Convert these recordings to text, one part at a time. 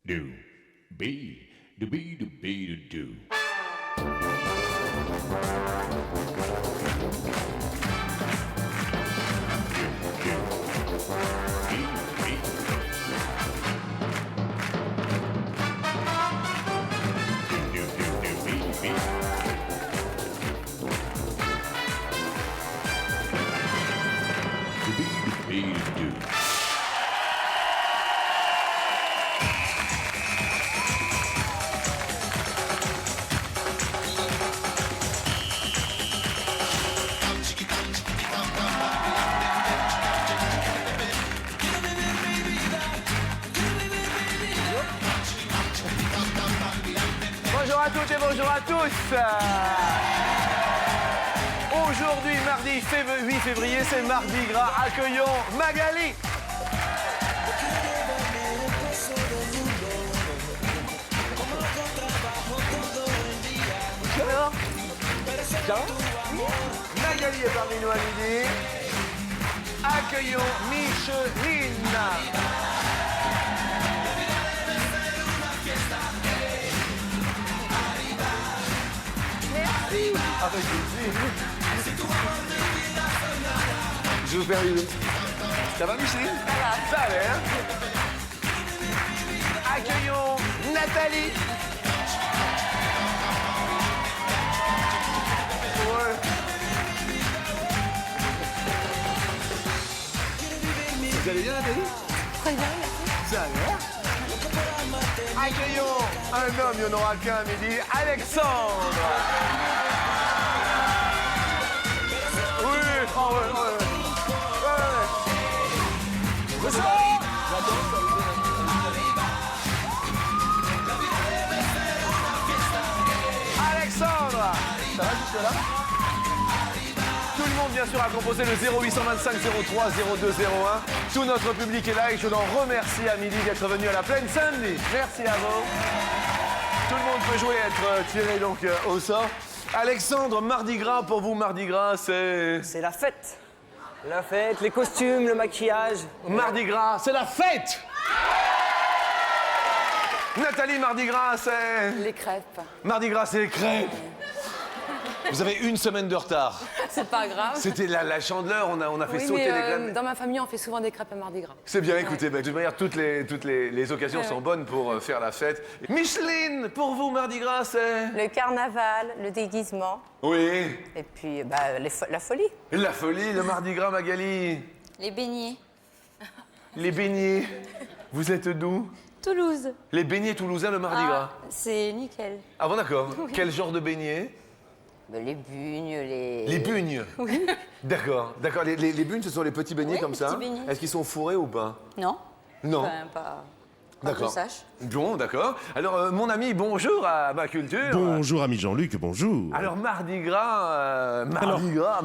do, be, do, be, do, be, do, do. Bonjour à toutes et bonjour à tous. Aujourd'hui, mardi 8 février, c'est Mardi Gras. Accueillons Magali. Alors, Magali est parmi nous à midi. Accueillons Micheline. Avec plaisir. Je vous fais une. Ça va, Micheline? Ça va. Ça va, hein? Accueillons Nathalie. Ouais. Vous allez bien, Nathalie? Très bien, merci. Ça va. Accueillons un homme, il n'y en aura qu'un à midi, Alexandre. Oui, oh ouais. Alexandre. Ça va jusque là? Tout le monde, bien sûr, a composé le 0825 03 0201. Tout notre public est là et je l'en remercie à midi d'être venu à la Plaine Saint-Denis. Merci à vous. Tout le monde peut jouer et être tiré donc au sort. Alexandre, Mardi Gras, pour vous, Mardi Gras, c'est... C'est la fête. La fête, les costumes, le maquillage. Mardi Gras, c'est la fête. Nathalie, Mardi Gras, c'est... Les crêpes. Mardi Gras, c'est les crêpes. Vous avez une semaine de retard. C'est pas grave. C'était la chandeleur, on a fait Oui, sauter mais les crêpes. dans ma famille, on fait souvent des crêpes à Mardi Gras. C'est bien, écoutez, de toute manière, toutes les occasions sont bonnes pour faire la fête. Micheline, pour vous, Mardi Gras, c'est... Le carnaval, le déguisement, Oui, et puis la folie. la folie, le Mardi Gras, Magali. Les beignets. Les beignets, vous êtes d'où? Toulouse. Les beignets toulousains, le Mardi Gras. C'est nickel. Ah bon, d'accord. Quel genre de beignets? Les bugnes, Les bugnes. Oui. D'accord. Les bugnes, ce sont les petits beignets Oui, comme les ça. petits beignets. Est-ce qu'ils sont fourrés ou pas? Non. Non. Enfin, pas que D'accord. je sache. Bon, d'accord. Alors, mon ami, bonjour à ma culture. Bonjour ami Jean-Luc, bonjour. Alors, Mardi Gras, Mardi Gras.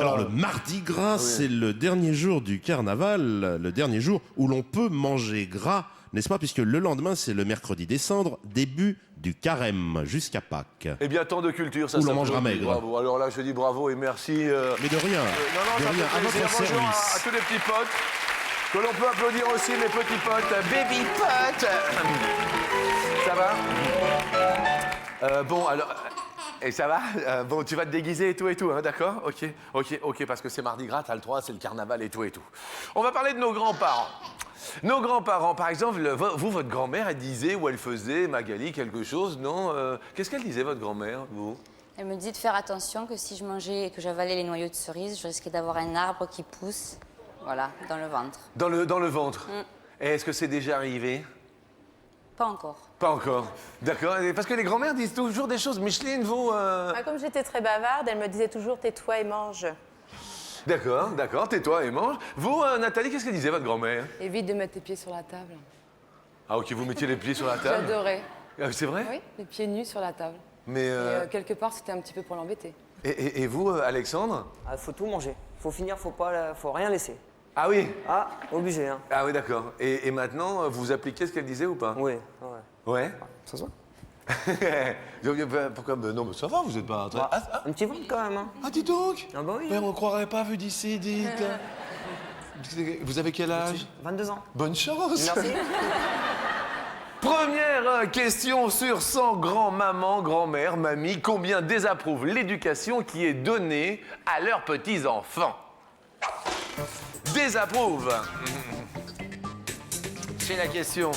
Alors le Mardi Gras, c'est le dernier jour du carnaval, le dernier jour où l'on peut manger gras, n'est-ce pas? Puisque le lendemain, c'est le mercredi des cendres, début du carême, jusqu'à Pâques. Eh bien, tant de culture, ça Où l'on s'applaudit. mangera maigre. Bravo. Alors là, je dis bravo et merci. Mais de rien, Non, de ça rien, fait à plaisir. votre Bonjour service. à tous les petits potes. Que l'on peut applaudir aussi, mes petits potes. Baby potes. Ça va? Bon, alors... Et ça va? Bon, tu vas te déguiser et tout, hein, d'accord? Ok, parce que c'est Mardi Gras, t'as le droit, c'est le carnaval et tout. On va parler de nos grands-parents. Nos grands-parents, par exemple, vous, votre grand-mère, elle disait ou elle faisait, Magali, quelque chose, non? Qu'est-ce qu'elle disait, votre grand-mère, vous? Elle me dit de faire attention que si je mangeais et que j'avalais les noyaux de cerise, je risquais d'avoir un arbre qui pousse, voilà, dans le ventre. Dans le ventre. Et est-ce que c'est déjà arrivé? Pas encore. Pas encore. D'accord. Parce que les grands-mères disent toujours des choses. Micheline, vous... Comme j'étais très bavarde, elle me disait toujours tais-toi et mange. D'accord, tais-toi et mange. Vous, Nathalie, qu'est-ce qu'elle disait, votre grand-mère? Évite de mettre tes pieds sur la table. Ah, ok, vous mettiez les pieds sur la table? J'adorais. Ah, c'est vrai? Oui, les pieds nus sur la table. Mais... Et quelque part, c'était un petit peu pour l'embêter. Et vous, Alexandre? Ah, faut tout manger. Faut finir, faut rien laisser. Ah oui? Ah, obligé, hein. Ah oui, d'accord. Et maintenant, vous appliquez ce qu'elle disait ou pas? Oui, ouais. Ouais? Ça se voit. Pourquoi? Non, mais ça va, vous êtes pas... Bah, un petit ventre quand même, hein. Ah, dis donc! Ah bah oui. Mais on croirait pas vu d'ici, dites. Vous avez quel âge? 22 ans. Bonne chance! Merci. Première question sur 100 grands-maman, grand-mère, mamie. Combien désapprouvent l'éducation qui est donnée à leurs petits-enfants? Désapprouve. C'est la question.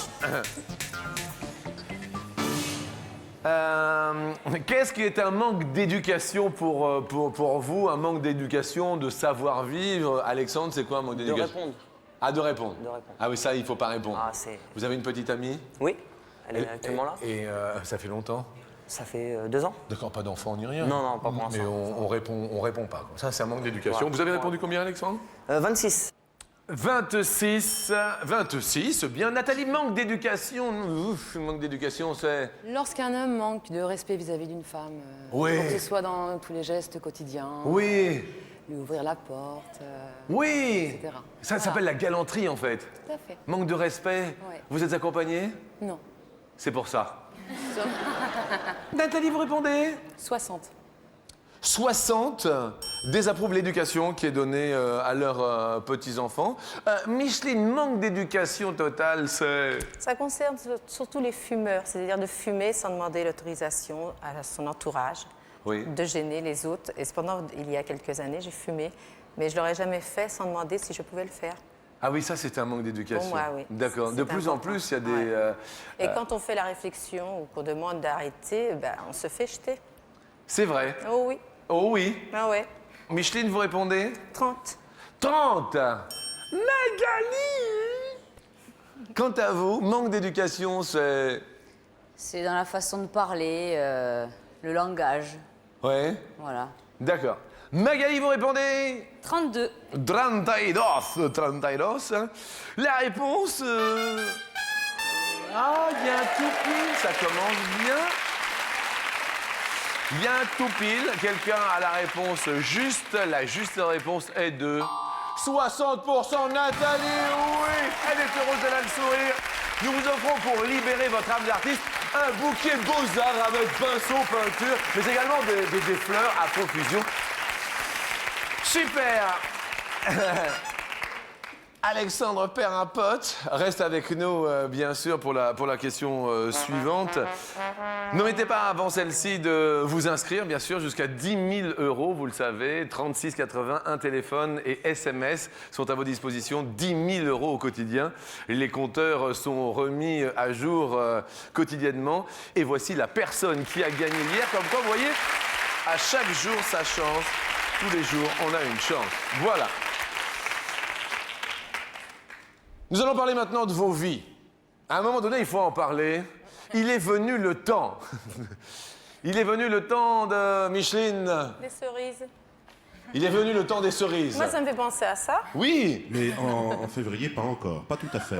Qu'est-ce qui est un manque d'éducation pour vous? Un manque d'éducation, de savoir-vivre? Alexandre, c'est quoi un manque De d'éducation? répondre. Ah, de répondre. De répondre. Ah oui, ça, il faut pas répondre. Ah, c'est... Vous avez une petite amie? Oui, elle est actuellement là. Et ça fait longtemps? Ça fait 2 ans. D'accord, pas d'enfant ni rien. Non, non, pas pour Mais l'instant. on répond pas. Ça, c'est un manque d'éducation. Ouais. Vous avez répondu combien, Alexandre? 26. 26. 26, bien. Nathalie, manque d'éducation. Ouf, manque d'éducation, c'est... Lorsqu'un homme manque de respect vis-à-vis d'une femme, Oui. que ce soit dans tous les gestes quotidiens, Oui, lui ouvrir la porte, oui. etc. Ça Voilà. s'appelle la galanterie, en fait. Tout à fait. Manque de respect. Ouais. Vous êtes accompagné? Non. C'est pour ça. Nathalie, vous répondez? 60. 60 désapprouvent l'éducation qui est donnée à leurs petits-enfants. Micheline, manque d'éducation totale, c'est... Ça concerne surtout les fumeurs, c'est-à-dire de fumer sans demander l'autorisation à son entourage, Oui. de gêner les autres. Et cependant, il y a quelques années, j'ai fumé, mais je ne l'aurais jamais fait sans demander si je pouvais le faire. Ah oui, ça, c'est un manque d'éducation. Pour moi, oui. D'accord. C'est De plus en important. plus, il y a des... Ouais. Et quand on fait la réflexion ou qu'on demande d'arrêter, ben, on se fait jeter. C'est vrai. Oh oui, Oh oui. ah ouais. Micheline, vous répondez? 30. 30. Magali! Quant à vous, manque d'éducation, c'est... C'est dans la façon de parler, le langage. Ouais. Voilà. D'accord. Magali, vous répondez? 32. 32. 32. La réponse... Ah, il y a un tout pile, ça commence bien. Il y a un tout pile. Quelqu'un a la réponse juste. La juste réponse est de 60%. Nathalie, oui, elle est heureuse, elle a le sourire. Nous vous offrons pour libérer votre âme d'artiste un bouquet beaux-arts avec pinceau, peinture, mais également des fleurs à profusion. Super. Alexandre perd un pote. Reste avec nous, bien sûr, pour la question suivante. N'omettez pas, avant celle-ci, de vous inscrire, bien sûr, jusqu'à 10 000 €, vous le savez. 36,80, un téléphone et SMS sont à vos dispositions. 10 000 € au quotidien. Les compteurs sont remis à jour quotidiennement. Et voici la personne qui a gagné hier. Comme quoi, vous voyez, à chaque jour, sa chance. Tous les jours, on a une chance. Voilà. Nous allons parler maintenant de vos vies. À un moment donné, il faut en parler. Il est venu le temps. Il est venu le temps de Micheline. Des cerises. Il est venu le temps des cerises. Moi, ça me fait penser à ça. Oui. Mais en février, pas encore. Pas tout à fait.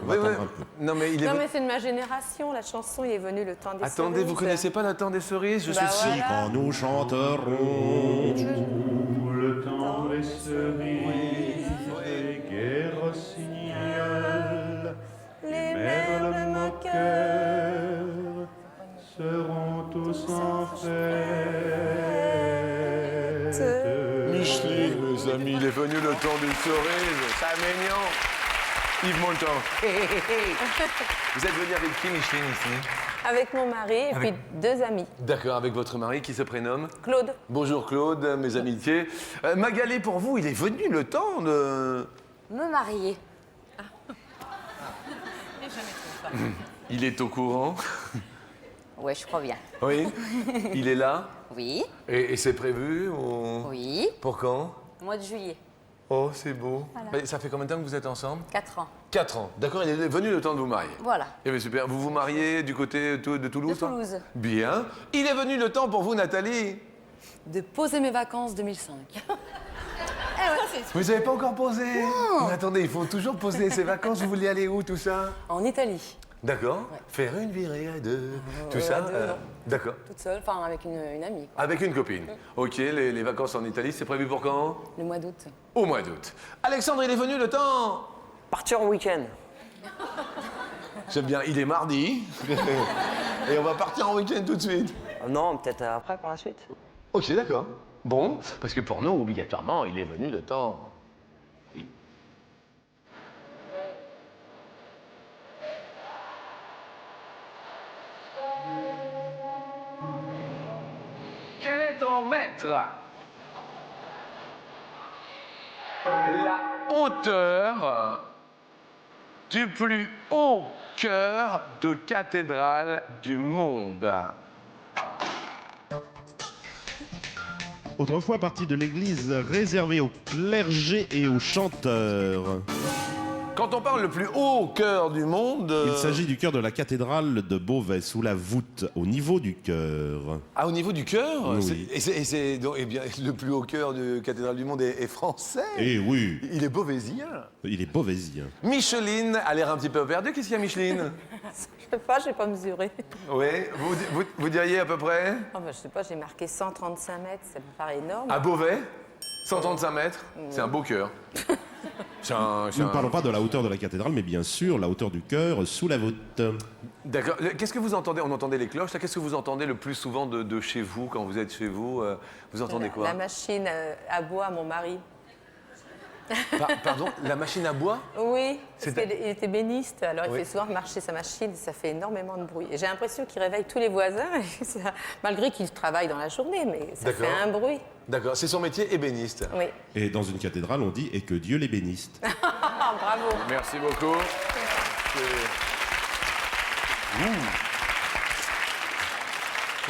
On va Oui, oui. attendre un peu. Non, mais il est Non, venu... mais c'est de ma génération, la chanson, il est venu le temps des cerises. Attendez, vous connaissez pas le temps des cerises? Je Bah suis sûr. voilà. Quand nous chanterons. Le temps des cerises, des guerres rossignols, Les merles merles moqueurs seront tous en fête. Micheline, mes amis, il est venu le temps des cerises. Ça mignon. Yves Montand. Vous êtes venu avec qui, Micheline, ici? Avec mon mari et puis 2 amis. D'accord, avec votre mari qui se prénomme? Claude. Bonjour Claude, mes amitiés. Magali, pour vous, il est venu le temps de... Me marier. Il est au courant? Ouais, je crois bien. Oui. Il est là? Oui, Et c'est prévu ou... oui. Pour quand? Au mois de juillet. Oh, c'est beau. Mais ça fait combien de temps que vous êtes ensemble? 4 ans. 4 ans. D'accord, il est venu le temps de vous marier. Voilà. Eh bien, super. Vous vous mariez du côté de Toulouse? De Toulouse. Bien. Il est venu le temps pour vous, Nathalie? De poser mes vacances 2005. Vous n'avez pas encore posé? Non. Mais attendez, il faut toujours poser ses vacances. Vous voulez aller où, tout ça? En Italie. D'accord. Faire une virée à deux. Tout ça? à deux, non. D'accord. Toute seule, enfin avec une amie. quoi. Avec une copine. Ok, les vacances en Italie, c'est prévu pour quand? Le mois d'août. Au mois d'août. Alexandre, il est venu le temps? Partir en week-end. J'aime bien, il est mardi. Et on va partir en week-end tout de suite. Non, peut-être après, par la suite. Ok, d'accord. Bon, parce que pour nous, obligatoirement, il est venu le temps. Oui. en mètres. La hauteur du plus haut chœur de cathédrale du monde. Autrefois partie de l'église réservée au clergé et aux chanteurs. Quand on parle le plus haut chœur du monde... Il s'agit du chœur de la cathédrale de Beauvais, sous la voûte, au niveau du chœur. Ah, au niveau du chœur? Oui. Eh bien, le plus haut chœur de cathédrale du monde est français. Eh oui, Il est beauvaisien. il est beauvaisien. Micheline a l'air un petit peu perdue. Qu'est-ce qu'il y a, Micheline? Je sais pas, j'ai pas mesuré. Oui, vous diriez à peu près? Oh, bah, je sais pas, j'ai marqué 135 mètres, ça me paraît énorme. À Beauvais, 135 mètres, c'est un beau cœur. Nous ne parlons pas de la hauteur de la cathédrale, mais bien sûr la hauteur du chœur sous la voûte. D'accord. Qu'est-ce que vous entendez? On entendait les cloches. Là, qu'est-ce que vous entendez le plus souvent de chez vous, quand vous êtes chez vous? Vous entendez quoi? La machine à bois à mon mari. Pardon? La machine à bois? Oui, parce qu'il était béniste, alors Oui. il fait souvent marcher sa machine, ça fait énormément de bruit. Et j'ai l'impression qu'il réveille tous les voisins, et malgré qu'il travaille dans la journée, mais ça fait un bruit. D'accord. C'est son métier, ébéniste. Oui. Et dans une cathédrale, on dit « et que Dieu les bénisse ». Ah, bravo. Merci beaucoup.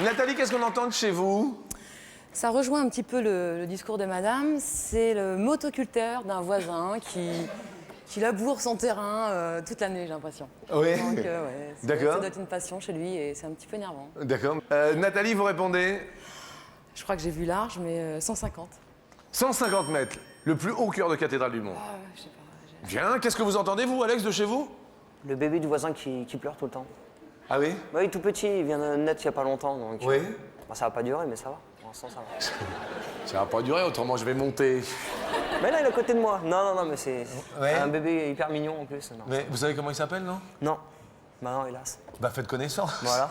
Nathalie, qu'est-ce qu'on entend de chez vous? Ça rejoint un petit peu le discours de madame. C'est le motoculteur d'un voisin qui laboure son terrain toute l'année, j'ai l'impression. Oui. Donc, ouais, D'accord. ça doit être une passion chez lui et c'est un petit peu énervant. D'accord. Nathalie, vous répondez? Je crois que j'ai vu large, mais 150. 150 mètres, le plus haut cœur de cathédrale du monde. Ah, je sais pas. Bien, qu'est-ce que vous entendez, vous, Alex, de chez vous? Le bébé du voisin qui pleure tout le temps. Ah oui? Bah, il est tout petit, il vient de naître il n'y a pas longtemps. Donc, Oui. bah, ça va pas durer, mais ça va. Pour l'instant, ça va. Ça va pas durer, autrement je vais monter. Mais là, il est à côté de moi. Non, mais c'est Ouais. un bébé hyper mignon en plus. Non. Mais vous savez comment il s'appelle, non? Non. Bah non, hélas. Bah faites connaissance. Voilà.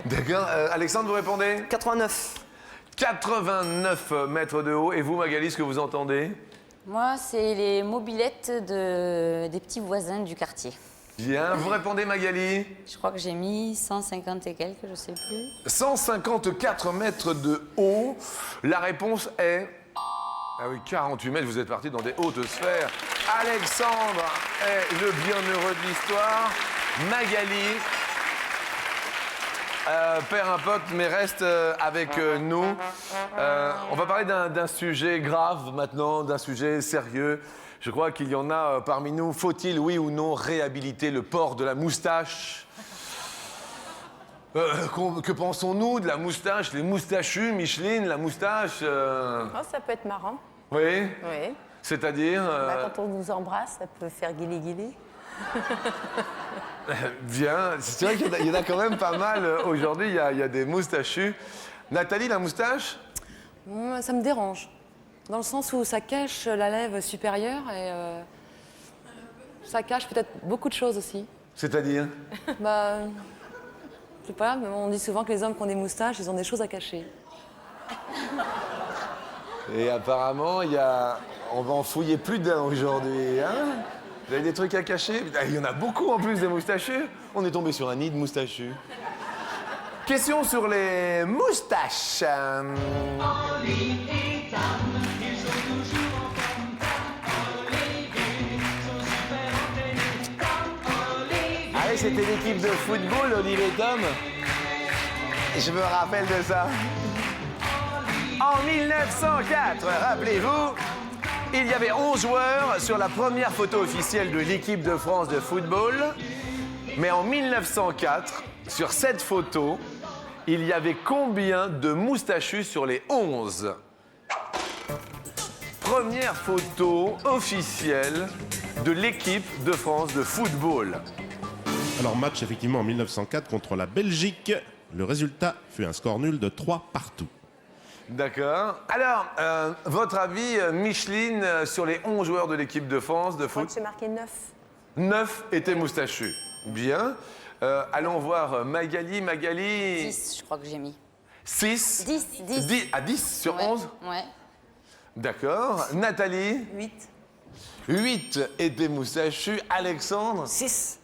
D'accord. Alexandre, vous répondez? 89. 89 mètres de haut. Et vous, Magali, ce que vous entendez? Moi, c'est les mobylettes des petits voisins du quartier. Bien. Vous répondez, Magali? Je crois que j'ai mis 150 et quelques, je sais plus. 154 mètres de haut. La réponse est... Ah oui, 48 mètres, vous êtes parti dans des hautes sphères. Alexandre est le bienheureux de l'histoire. Magali perd un pote, mais reste avec nous. On va parler d'un sujet grave maintenant, d'un sujet sérieux. Je crois qu'il y en a parmi nous. Faut-il, oui ou non, réhabiliter le port de la moustache? Que pensons-nous de la moustache? Les moustachus, Micheline, la moustache Oh, ça peut être marrant. Oui? Oui. C'est-à-dire Bah, quand on nous embrasse, ça peut faire guili-guili. Bien. C'est vrai qu'il y en a quand même pas mal aujourd'hui. Il y a des moustachus. Nathalie, la moustache? Ça me dérange. Dans le sens où ça cache la lèvre supérieure et ça cache peut-être beaucoup de choses aussi. C'est-à-dire? Bah, je sais pas, mais on dit souvent que les hommes qui ont des moustaches, ils ont des choses à cacher. Et apparemment, on va en fouiller plus d'un aujourd'hui. Hein? Vous avez des trucs à cacher? Il y en a beaucoup en plus des moustachus. On est tombé sur un nid de moustachus. Question sur les moustaches. Allez, c'était l'équipe de football, Olivier et Tom. Je me rappelle de ça. En 1904, rappelez-vous, il y avait 11 joueurs sur la première photo officielle de l'équipe de France de football. Mais en 1904, sur cette photo, il y avait combien de moustachus sur les 11? Première photo officielle de l'équipe de France de football. Alors match effectivement en 1904 contre la Belgique. Le résultat fut un score nul de 3 partout. D'accord. Alors, votre avis, Micheline, sur les 11 joueurs de l'équipe de France de Je crois foot? que j'ai marqué 9. 9 étaient moustachus. Bien. Allons voir Magali. Magali. 10, je crois que j'ai mis. 6. 10. 10 sur Ouais, 11. Ouais. D'accord. Nathalie. 8. 8 étaient moustachus. Alexandre. 6.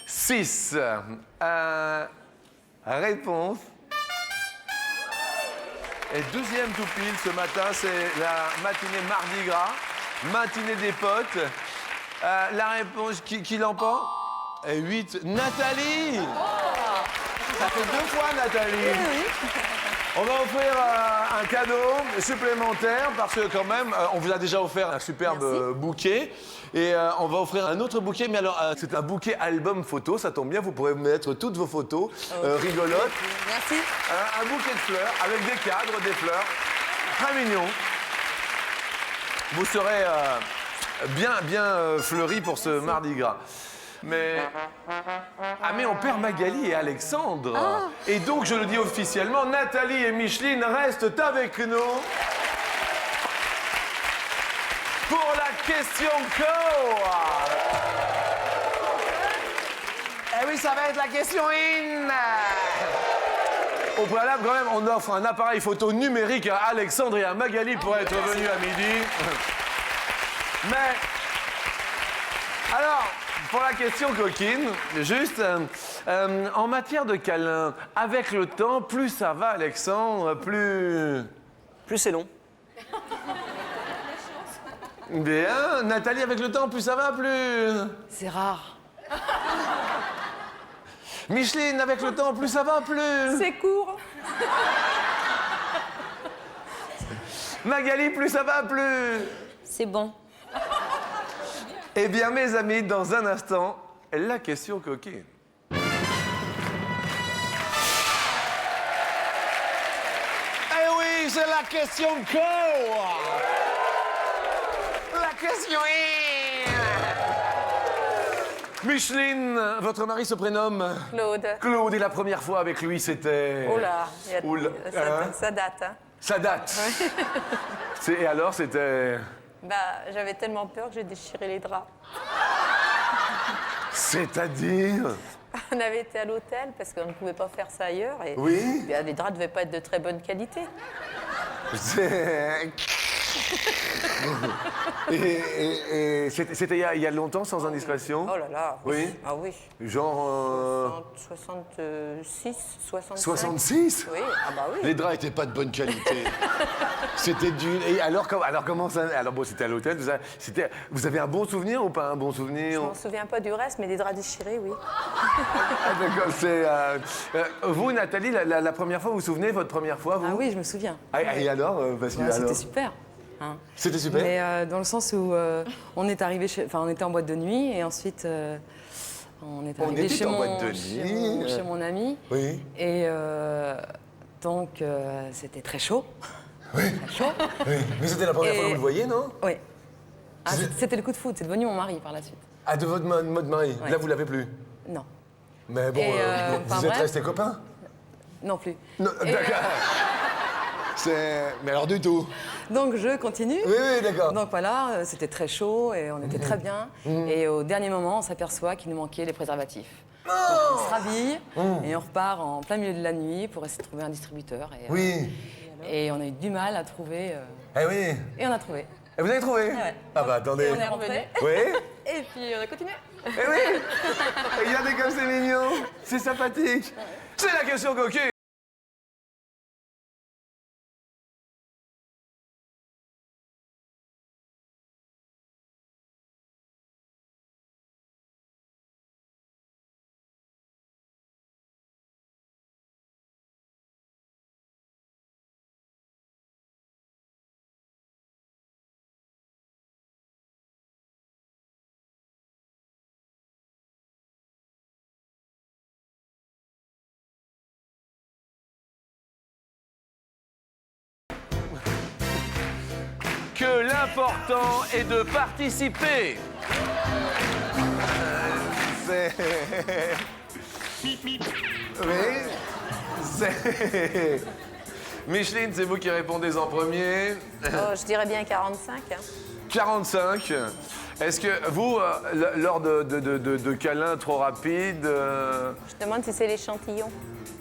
6. Réponse. Et deuxième tout pile ce matin, c'est la matinée Mardi Gras, matinée des potes. La réponse, qui l'emporte? Et 8, Nathalie. Ça fait 2 fois Nathalie. On va offrir un cadeau supplémentaire parce que quand même, on vous a déjà offert un superbe bouquet. Et on va offrir un autre bouquet, mais alors c'est un bouquet album photo, ça tombe bien, vous pourrez mettre toutes vos photos rigolotes. Merci. Un bouquet de fleurs avec des cadres, des fleurs, très mignon. Vous serez bien fleuris pour ce Mardi Gras. Mais on perd Magali et Alexandre. Et donc, je le dis officiellement, Nathalie et Micheline restent avec nous pour la question co. Eh oui, ça va être la question in. Au préalable, quand même, on offre un appareil photo numérique à Alexandre et à Magali pour être venus à midi. Mais, alors, pour la question coquine, juste, en matière de câlin, avec le temps, plus ça va, Alexandre, plus c'est long. Bien. Nathalie, avec le temps, plus ça va, plus... C'est rare. Micheline, avec le temps, plus ça va, plus... C'est court. Magali, plus ça va, plus... C'est bon. Eh bien, mes amis, dans un instant, la question coquine. Eh oui, c'est la question co. La question in. Micheline, votre mari se prénomme Claude. Claude, et la première fois avec lui, c'était... Oh là, Hein? ça date. Hein. Ça date. Et alors, c'était... Bah, j'avais tellement peur que j'ai déchiré les draps. C'est-à-dire? On avait été à l'hôtel parce qu'on ne pouvait pas faire ça ailleurs. Et Oui. les draps ne devaient pas être de très bonne qualité. Et c'était il y a longtemps, sans indiscrétion? Oh là là. Oui. Ah oui. Genre... 66, 65. 66? Oui, ah bah oui. Les draps étaient pas de bonne qualité. C'était du... Et alors comment ça... Alors bon, c'était à l'hôtel, vous avez un bon souvenir ou pas un bon souvenir? Je m'en souviens pas du reste, mais des draps déchirés, oui. Ah, d'accord, c'est... vous, Nathalie, la première fois, vous vous souvenez, votre première fois, vous? Ah oui, je me souviens. Et alors, parce que, alors... C'était super. Hein. C'était super? Mais dans le sens où on est arrivé on était en boîte de nuit et ensuite on est arrivé était chez, en mon, boîte de nuit. chez mon ami. Oui. Et donc c'était très chaud. Oui. Très chaud. Oui. Mais c'était la première fois que vous le voyez, non? Oui. Ah, c'était le coup de foudre, c'est devenu mon mari par la suite. Ah, de votre mode mari? Ouais. Là, vous l'avez plus? Non. Mais bon, Et, vous enfin, êtes bref. restés copains? Non plus. Non, Et, d'accord. Mais alors du tout? donc je continue. Oui, d'accord. Donc voilà, c'était très chaud et on était très bien. Et au dernier moment, on s'aperçoit qu'il nous manquait les préservatifs. Donc on se rhabille et on repart en plein milieu de la nuit pour essayer de trouver un distributeur. Et, Oui. et on a eu du mal à trouver. Eh oui. Et on a trouvé. Et vous avez trouvé? Ouais. Ah bah attendez. Et on est rentré. Oui? Et puis on a continué. Eh oui. Regardez comme c'est mignon. C'est sympathique. C'est la question coquine. Que l'important est de participer. C'est... Oui. C'est... Micheline, c'est vous qui répondez en premier. Oh, je dirais bien 45. Hein. 45. Est-ce que vous, lors de câlins trop rapides, Je demande si c'est l'échantillon.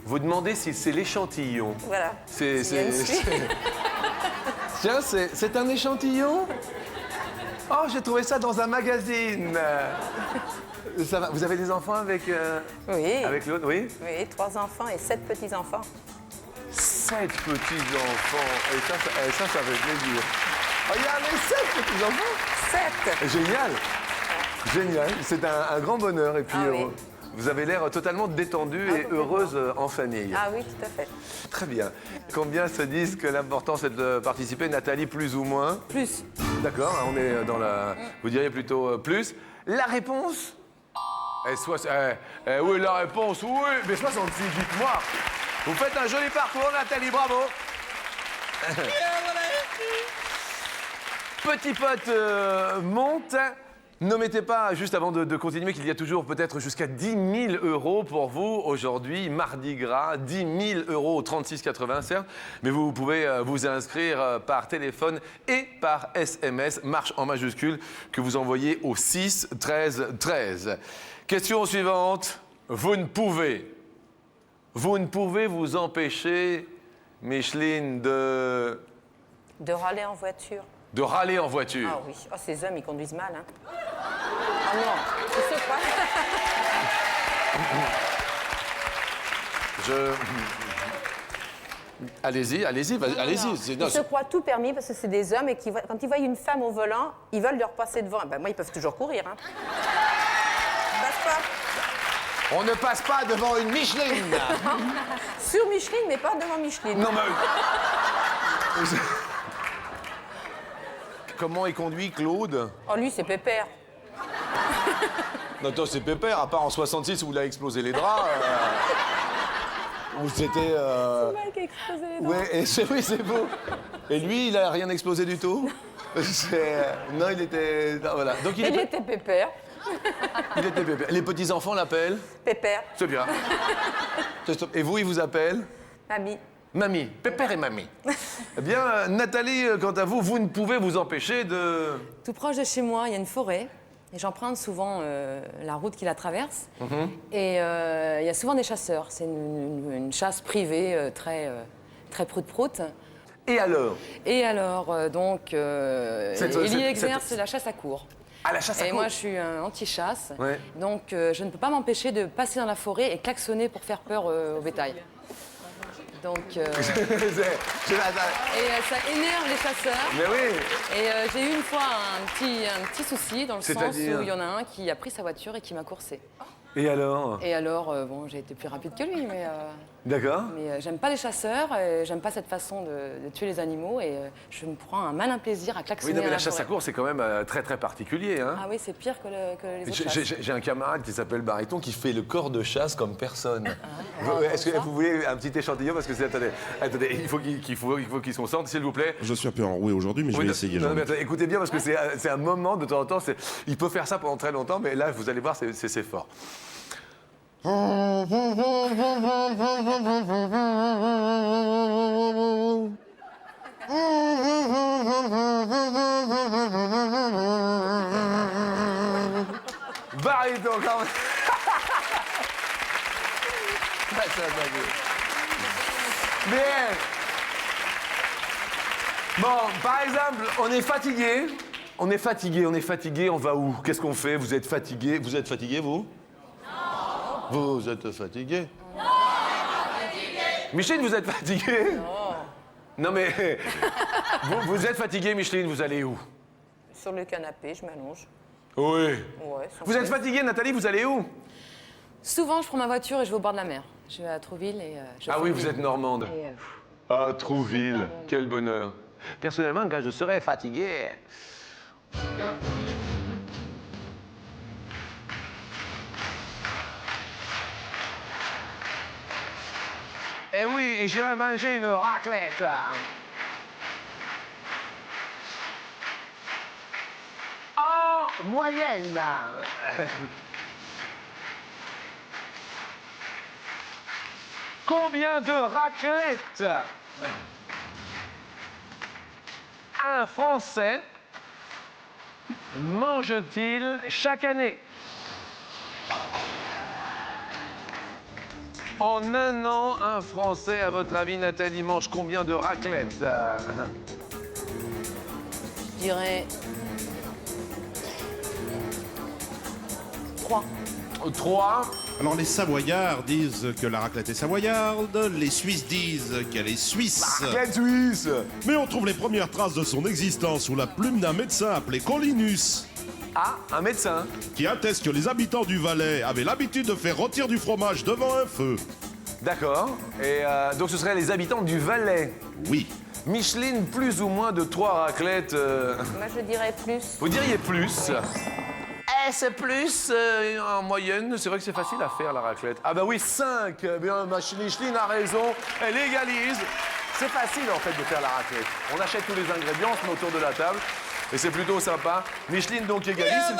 vous demandez si c'est l'échantillon? Voilà. C'est... S'il y a une suite. Tiens, c'est un échantillon? Oh, j'ai trouvé ça dans un magazine. Ça va. Vous avez des enfants avec... Oui. Avec l'autre, oui? Oui, 3 enfants et 7 petits-enfants. 7 petits-enfants. Et ça fait plaisir. Regardez, 7 petits-enfants. 7. Génial. Génial. C'est un grand bonheur. Et puis, Ah oui. vous avez l'air totalement détendue et heureuse en famille. Ah oui, tout à fait. Très bien. Combien se disent que l'important, c'est de participer? Nathalie, plus ou moins? Plus. D'accord, on est dans la... Vous diriez plutôt plus. La réponse? Oui, la réponse, oui. Mais 66, dites-moi. Vous faites un joli parcours, Nathalie, bravo. Petit pote monte. N'omettez pas, juste avant de continuer, qu'il y a toujours peut-être jusqu'à 10 000 euros pour vous aujourd'hui, Mardi Gras, 10 000 euros au 36,80 certes, mais vous pouvez vous inscrire par téléphone et par SMS, marche en majuscule, que vous envoyez au 6 13 13. Question suivante, vous ne pouvez vous empêcher, Micheline, De râler en voiture. de râler en voiture. Ah oui. Oh, ces hommes, ils conduisent mal, hein. Ah non, tu sais quoi? Allez-y, allez-y. Ils se croient tout permis parce que c'est des hommes et quand ils voient une femme au volant, ils veulent leur passer devant. Ben, moi, ils peuvent toujours courir, hein. Ils passent pas. On ne passe pas devant une Micheline. Sur Micheline, mais pas devant Micheline. Non, mais... Comment il conduit, Claude? Oh, lui, c'est pépère. Non, toi, c'est pépère, à part en 66 où il a explosé les draps. Où c'était... C'est mal qui a explosé les dents. Ouais, oui, c'est beau. Et lui, il a rien explosé du tout? Non, il était... Non, voilà. Donc, Il était pépère. Il était pépère. Les petits-enfants l'appellent? Pépère. C'est bien. Et vous, ils vous appellent? Mamie. Mamie, pépère et mamie. Eh bien, Nathalie, quant à vous, vous ne pouvez vous empêcher de... Tout proche de chez moi, il y a une forêt. Et j'emprunte souvent la route qui la traverse. Et il y a souvent des chasseurs. C'est une chasse privée très prout-prout. Et alors? Et alors, donc, il y exerce la chasse à court. Ah, la chasse à Et court. moi, je suis anti-chasse. Ouais. Donc, je ne peux pas m'empêcher de passer dans la forêt et klaxonner pour faire peur au bétail. Donc, et ça énerve les chasseurs. Mais oui. Et j'ai eu une fois un petit souci dans le sens où C'est-à-dire il y en a un qui a pris sa voiture et qui m'a coursé. Et alors? Et alors, bon, j'ai été plus rapide que lui, mais D'accord. j'aime pas les chasseurs, j'aime pas cette façon de tuer les animaux et je me prends un malin plaisir à klaxonner. Oui, non, mais à la chasse à forêt. court, c'est quand même très, très particulier. Hein. Ah oui, c'est pire que les autres chasses. J'ai un camarade qui s'appelle Bariton qui fait le corps de chasse comme personne. Est-ce que vous voulez un petit échantillon? Parce que c'est... Attendez, il faut qu'il se concentre, s'il vous plaît. Je suis un peu enroué aujourd'hui, mais je vais essayer. Non, Jean-Luc. mais attendez, écoutez bien, parce que c'est un moment, de temps en temps, il peut faire ça pendant très longtemps, mais là, vous allez voir, c'est fort. Bariton, quand même. Bien. Bon, par exemple, on est fatigué. On est fatigué, on va où? Qu'est-ce qu'on fait? Vous êtes fatigué? Vous êtes fatigué, vous? Non. Vous êtes fatigué? Non, fatigué. Micheline, vous êtes fatigué? Non. Non, mais... vous êtes fatigué, Micheline, vous allez où? Sur le canapé, je m'allonge. Oui. Ouais, Vous êtes fatigué, Nathalie, vous allez où? Souvent, je prends ma voiture et je vais au bord de la mer. Je vais à Trouville et je Ah fais oui, une vous ville. êtes normande. Ah, Trouville, quel bonheur. Personnellement, quand je serais fatigué... Eh oui, je vais manger une raclette. En moyenne. Combien de raclettes un Français mange-t-il chaque année? En un an, un Français, à votre avis, Nathalie, mange combien de raclettes? Je dirais 3. 3. Alors les Savoyards disent que la raclette est savoyarde, les Suisses disent qu'elle est suisse. Raclette suisse. Mais on trouve les premières traces de son existence sous la plume d'un médecin appelé Collinus, Ah, un médecin. qui atteste que les habitants du Valais avaient l'habitude de faire rôtir du fromage devant un feu. D'accord. Et donc ce seraient les habitants du Valais. Oui. Micheline, plus ou moins de 3 raclettes. Moi, je dirais plus. Vous diriez plus. C'est plus en moyenne. C'est vrai que c'est facile à faire la raclette. Ah bah oui, 5. Eh bien, Micheline a raison. Elle égalise. C'est facile en fait de faire la raclette. On achète tous les ingrédients, on se met autour de la table. Et c'est plutôt sympa. Micheline donc égalise.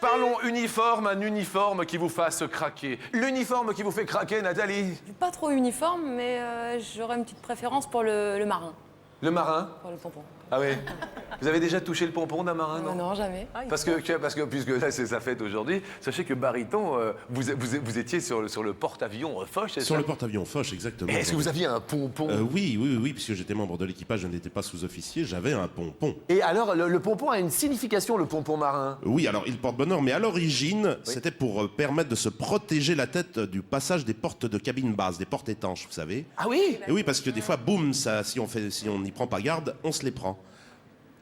Parlons uniforme, un uniforme qui vous fasse craquer. L'uniforme qui vous fait craquer, Nathalie. Pas trop uniforme, mais j'aurais une petite préférence pour le marin, Le marin. pour le pompon. Ah oui. Vous avez déjà touché le pompon d'un marin, non? Non, jamais. Parce que puisque là c'est sa fête aujourd'hui, sachez que Bariton, vous étiez sur le porte-avions Foch, c'est ça? Sur le porte-avions Foch, exactement. Est-ce que vous aviez un pompon? Oui, puisque j'étais membre de l'équipage, je n'étais pas sous-officier, j'avais un pompon. Et alors, le pompon a une signification, le pompon marin? Oui, alors il porte bonheur, mais à l'origine, c'était pour permettre de se protéger la tête du passage des portes de cabine basse, des portes étanches, vous savez. Ah oui? Et oui, parce que des fois, boum, ça, si on n'y prend pas garde, on se les prend.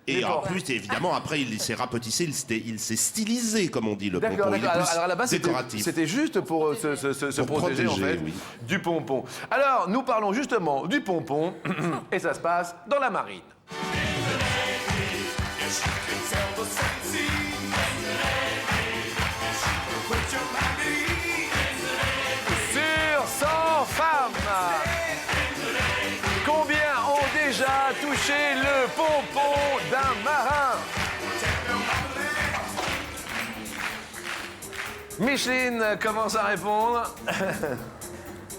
Et en plus, évidemment, après, il s'est rapetissé, il s'est stylisé, comme on dit, le D'accord, pompon. Il est d'accord. plus Alors là-bas, décoratif. c'était juste pour se Pour protéger, en fait, oui. du pompon. Alors, nous parlons justement du pompon, et ça se passe dans la marine. Sur 100 femmes, combien ont déjà touché le pompon d'un marin? Micheline commence à répondre.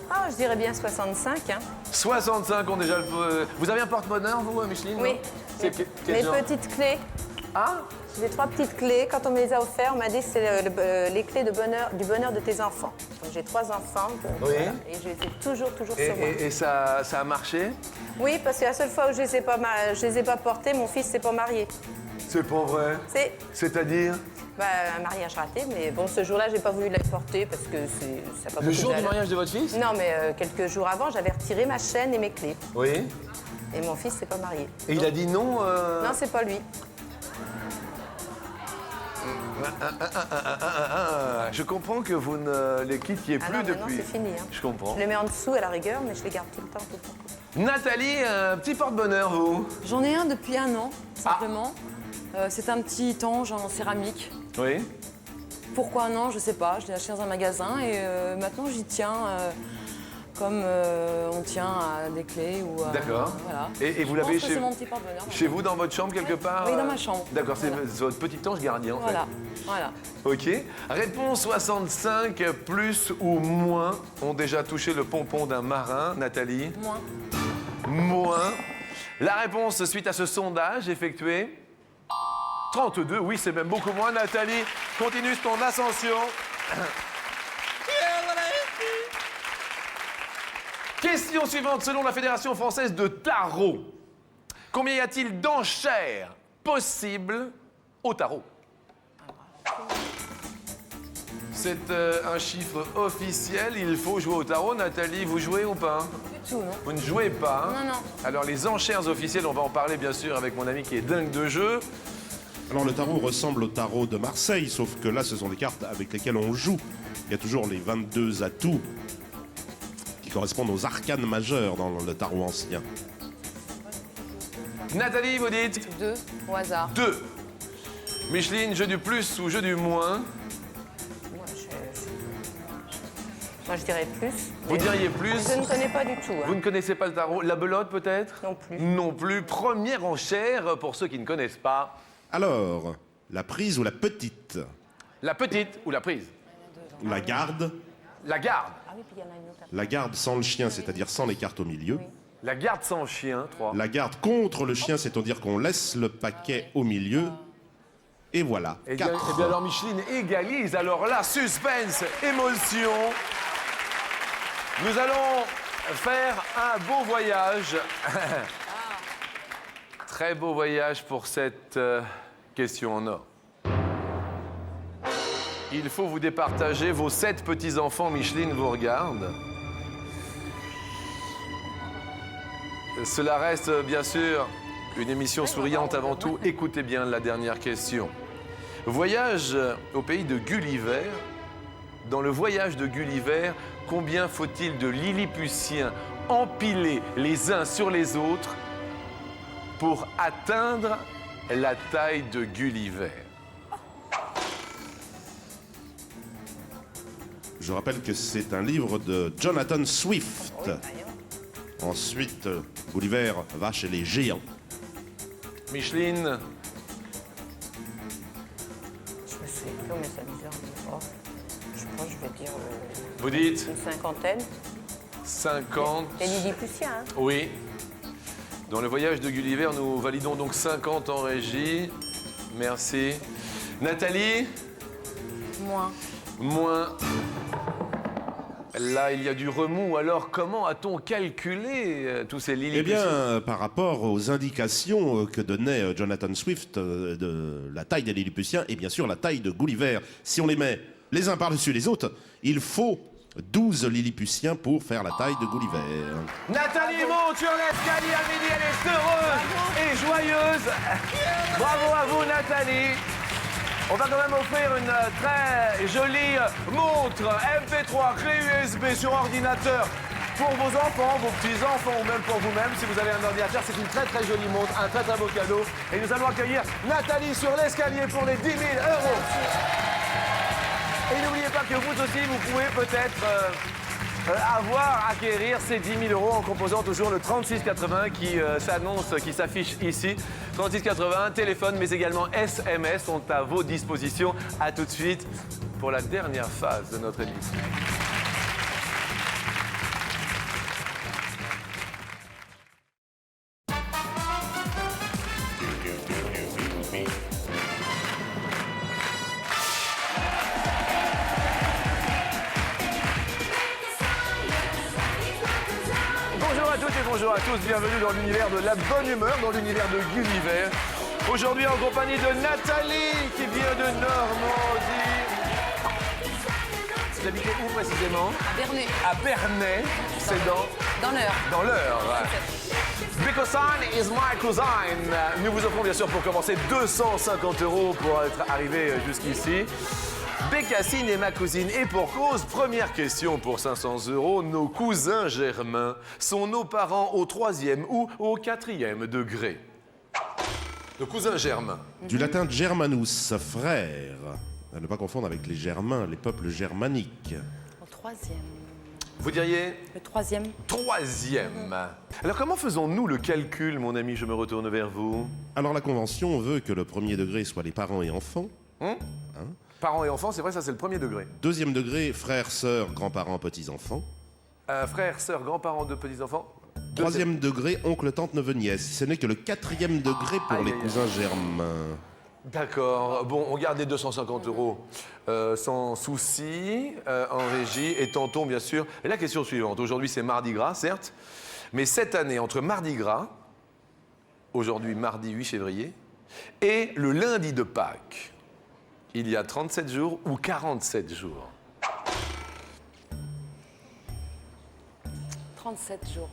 Ah, je dirais bien 65. Hein. 65 ont déjà le... Vous avez un porte-bonheur, vous, Micheline? Oui. non? C'est quel Mes genre? petites clés. Ah, J'ai 3 petites clés. Quand on me les a offertes, on m'a dit que c'est les clés du bonheur de tes enfants. Donc j'ai 3 enfants. Donc, Oui. voilà, et je les ai toujours et, sur moi. et ça a marché? Oui, parce que la seule fois où je les ai pas portées, mon fils s'est pas marié. C'est pas vrai. C'est-à-dire? Un mariage raté, mais bon, ce jour-là, j'ai pas voulu la porter parce que ça a pas Le beaucoup jour du d'allure. mariage de votre fils? Non, mais quelques jours avant, j'avais retiré ma chaîne et mes clés. Oui. Et mon fils s'est pas marié. Et il a dit non? Non, c'est pas lui. Je comprends que vous ne les quittiez Ah plus non, maintenant, depuis. c'est fini. Hein. Je comprends. Je les mets en dessous à la rigueur, mais je les garde tout le temps. Nathalie, un petit porte-bonheur, vous? J'en ai un depuis 1 an, simplement. C'est un petit ange en céramique. Oui. Pourquoi 1 an, je sais pas. Je l'ai acheté dans un magasin et maintenant j'y tiens comme on tient à des clés ou à... D'accord. Voilà. Et vous Je l'avez pense que chez- c'est mon petit porte-bonheur. Chez vous, dans votre chambre, quelque part? Oui, dans ma chambre. D'accord, c'est Voilà. votre petit ange gardien, en Voilà, voilà. fait. Ok. Réponse 65, plus ou moins ont déjà touché le pompon d'un marin, Nathalie? Moins. Moins. La réponse suite à ce sondage effectué? 32, oui, c'est même beaucoup moins. Nathalie, continue ton ascension. Question suivante. Selon la Fédération française de tarot, combien y a-t-il d'enchères possibles au tarot? C'est un chiffre officiel. Il faut jouer au tarot. Nathalie, vous jouez ou pas? Du tout, non? Vous ne jouez pas, hein? Non, non. Alors, les enchères officielles, on va en parler, bien sûr, avec mon ami qui est dingue de jeu. Alors le tarot ressemble au tarot de Marseille, sauf que là, ce sont des cartes avec lesquelles on joue. Il y a toujours les 22 atouts qui correspondent aux arcanes majeurs dans le tarot ancien. Nathalie, vous dites 2, au hasard. 2. Micheline, jeu du plus ou jeu du moins? Moi, je dirais plus. Vous diriez plus? Je ne connais pas du tout. Vous Hein. ne connaissez pas le tarot? La belote, peut-être? Non plus. Non plus. Première enchère, pour ceux qui ne connaissent pas. Alors, la prise ou la petite? La petite ou la prise? La garde? La garde. Ah oui, puis il y en a une autre. La garde sans le chien, c'est-à-dire sans les cartes au milieu. La garde sans chien, 3. La garde contre le chien, c'est-à-dire qu'on laisse le paquet au milieu. Et voilà, Eh bien, 4. alors Micheline égalise. Alors là, suspense, émotion. Nous allons faire un beau voyage. Très beau voyage pour cette question en or. Il faut vous départager. Vos 7 petits-enfants, Micheline, vous regardent. Cela reste, bien sûr, une émission souriante avant tout. Écoutez bien la dernière question. Voyage au pays de Gulliver. Dans le voyage de Gulliver, combien faut-il de Lilliputiens empilés les uns sur les autres pour atteindre la taille de Gulliver? Je rappelle que c'est un livre de Jonathan Swift. Ensuite, Gulliver va chez les géants. Micheline, Je sais plus, mais ça bizarre. Oh. Je pense que je vais dire vous dites une cinquantaine. 50. Les Lilliputiens, hein. Oui. Dans le voyage de Gulliver, nous validons donc 50 en régie. Merci. Nathalie, Moins. moins. Là, il y a du remous. Alors, comment a-t-on calculé tous ces Eh Lilliputiens? bien, par rapport aux indications que donnait Jonathan Swift de la taille des Lilliputiens et bien sûr la taille de Gulliver, si on les met les uns par-dessus les autres, il faut 12 Lilliputiens pour faire la taille de Gulliver. Nathalie monte sur l'escalier à midi, elle est heureuse et joyeuse. Bravo à vous, Nathalie. On va quand même offrir une très jolie montre MP3 clé USB sur ordinateur pour vos enfants, vos petits-enfants ou même pour vous-même. Si vous avez un ordinateur, c'est une très très jolie montre, un très très beau cadeau. Et nous allons accueillir Nathalie sur l'escalier pour les 10 000 €. Et n'oubliez pas que vous aussi, vous pouvez peut-être acquérir ces 10 000 € en composant toujours le 3680 qui s'annonce, qui s'affiche ici. 3680, téléphone, mais également SMS sont à vos dispositions. À tout de suite pour la dernière phase de notre émission. Bonjour à toutes et bonjour à tous, bienvenue dans l'univers de la bonne humeur, dans l'univers de Gulliver. Aujourd'hui en compagnie de Nathalie qui vient de Normandie. Vous habitez où précisément? À Bernay. À Bernay, c'est Dans l'heure. dans l'heure. Bécossine is my cousine. Nous vous offrons bien sûr pour commencer 250 € pour être arrivé jusqu'ici. Bécassine est ma cousine et pour cause, première question pour 500 €, nos cousins germains sont nos parents au 3e ou au 4e degré? Nos cousins germains. Du latin germanus, frère. À ne pas confondre avec les Germains, les peuples germaniques. Au 3e. Vous diriez Le 3e. 3e. Alors comment faisons-nous le calcul, mon ami? Je me retourne vers vous. Alors la convention veut que le premier degré soit les parents et enfants. Parents et enfants, c'est vrai, ça c'est le 1er degré. Deuxième degré, frères, sœurs, grands-parents, petits-enfants. Frères, sœurs, grands-parents de petits-enfants. Troisième degré, oncle, tante, neveu, nièce. Ce n'est que le 4e degré pour Aïe, les aïe, aïe. cousins germains. D'accord. Bon, on garde les 250 € sans souci en régie et tentons bien sûr. Et la question suivante. Aujourd'hui, c'est Mardi Gras, certes, mais cette année, entre Mardi Gras, aujourd'hui mardi 8 février, et le lundi de Pâques, il y a 37 jours ou 47 jours? 37 jours.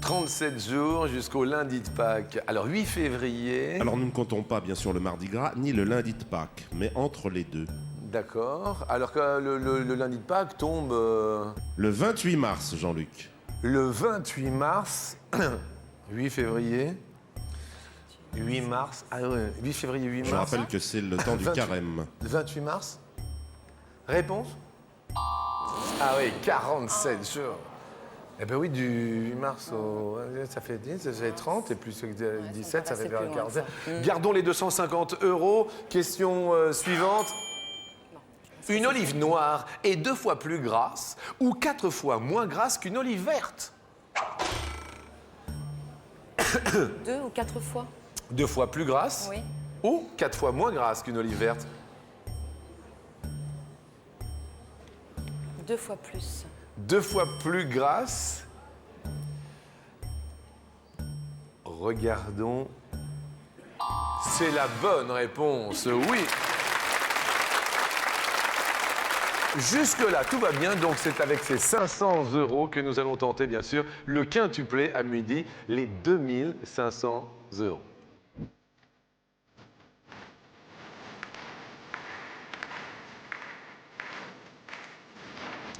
37 jours jusqu'au lundi de Pâques. Alors 8 février. Alors nous ne comptons pas bien sûr le mardi gras ni le lundi de Pâques, mais entre les deux. D'accord. Alors que le lundi de Pâques tombe Le 28 mars, Jean-Luc. le 28 mars, 8 février, 8 mars, ah ouais, 8 février, 8 Je mars. rappelle que c'est le temps du 28. carême. 28 mars. Réponse? Ah oui, 47 jours. Eh ben oui, du 8 mars au... Ça fait 10, ça fait 30, et plus 17, ça fait passer plus loin, 47. ça. Gardons les 250 €. Question suivante. Une olive noire est 2 fois plus grasse ou 4 fois moins grasse qu'une olive verte? 2 ou 4 fois? 2 fois plus grasse Oui. ou 4 fois moins grasse qu'une olive verte? 2 fois plus. 2 fois plus grasse. Regardons. C'est la bonne réponse, oui. Jusque-là, tout va bien. Donc, c'est avec ces 500 € que nous allons tenter, bien sûr, le quintuplé à midi, les 2500 €.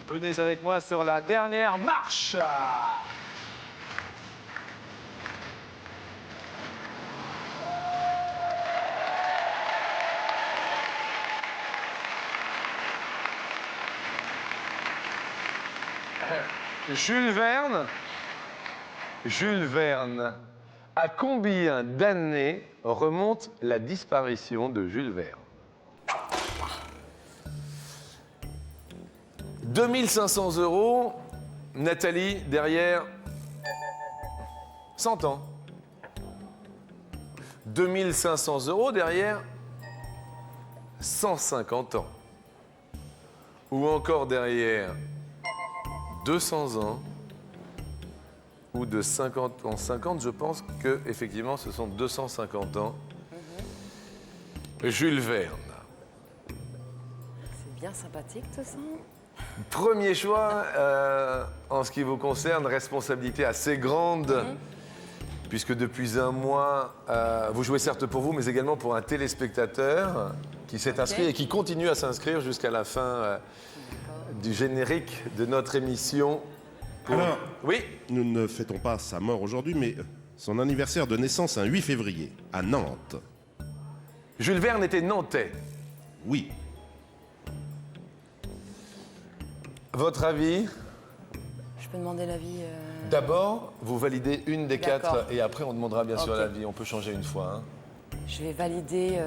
Venez avec moi sur la dernière marche. Jules Verne, à combien d'années remonte la disparition de Jules Verne? 2500 €, Nathalie, derrière 100 ans. 2500 € derrière 150 ans. Ou encore derrière 200 ans. Ou de 50 en 50, je pense que effectivement ce sont 250 ans. Jules Verne. C'est bien sympathique tout ça. Premier choix, en ce qui vous concerne, responsabilité assez grande, puisque depuis un mois, vous jouez certes pour vous, mais également pour un téléspectateur qui s'est inscrit et qui continue à s'inscrire jusqu'à la fin du générique de notre émission. Alors, oui, nous ne fêtons pas sa mort aujourd'hui, mais son anniversaire de naissance un 8 février, à Nantes. Jules Verne était nantais. Oui. Votre avis? Je peux demander l'avis. D'abord, vous validez une des D'accord. 4 et après on demandera bien sûr Ok. l'avis. On peut changer une fois. Hein. Je vais valider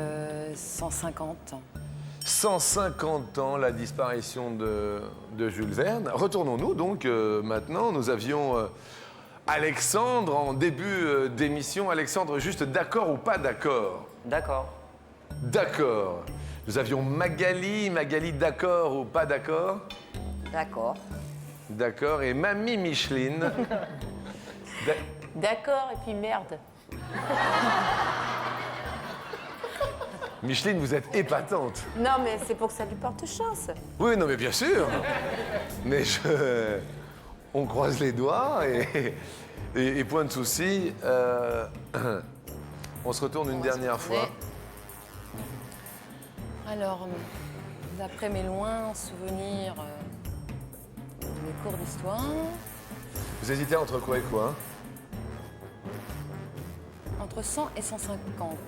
150. 150 ans, la disparition de Jules Verne. Retournons-nous donc maintenant. Nous avions Alexandre en début d'émission. Alexandre, juste d'accord ou pas d'accord? D'accord. D'accord. Nous avions Magali. Magali, d'accord ou pas d'accord? D'accord. D'accord. Et Mamie Micheline. D'accord, et puis merde. Micheline, vous êtes épatante. Non, mais c'est pour que ça lui porte chance. Oui, non, mais bien sûr. Mais on croise les doigts et point de souci. On se retourne une dernière fois. Alors, d'après mes lointains souvenirs de mes cours d'histoire, Vous hésitez entre quoi et quoi? entre 100 et 150.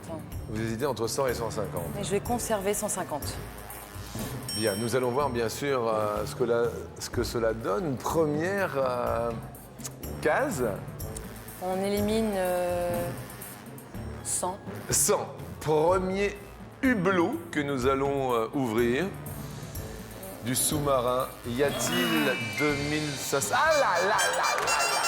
Vous hésitez entre 100 et 150. Mais je vais conserver 150. Bien, nous allons voir bien sûr ce que cela donne. Première case. On élimine 100. 100. Premier hublot que nous allons ouvrir. Du sous-marin. Y a-t-il 2500? Ah là là là là là!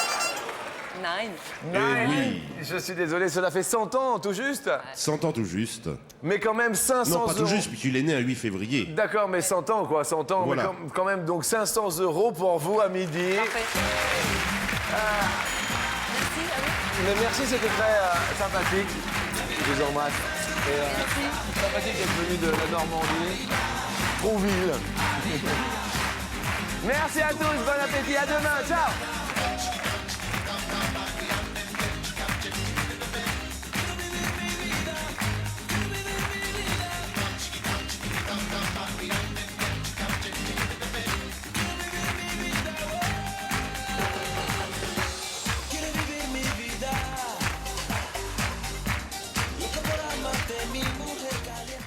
9. Nine. oui. Je suis désolé, cela fait 100 ans, tout juste. 100 ans tout juste. Mais quand même 500 Non, pas euros. tout juste, puisqu'il est né un 8 février. D'accord, mais 100 ans, quoi, 100 ans. Voilà. Mais quand même, donc 500 € pour vous à midi. Parfait. Mais merci, c'était très sympathique. Je vous embrasse. Et, sympathique d'être venu de la Normandie. Trouville. Merci à tous, bon appétit, à demain, ciao.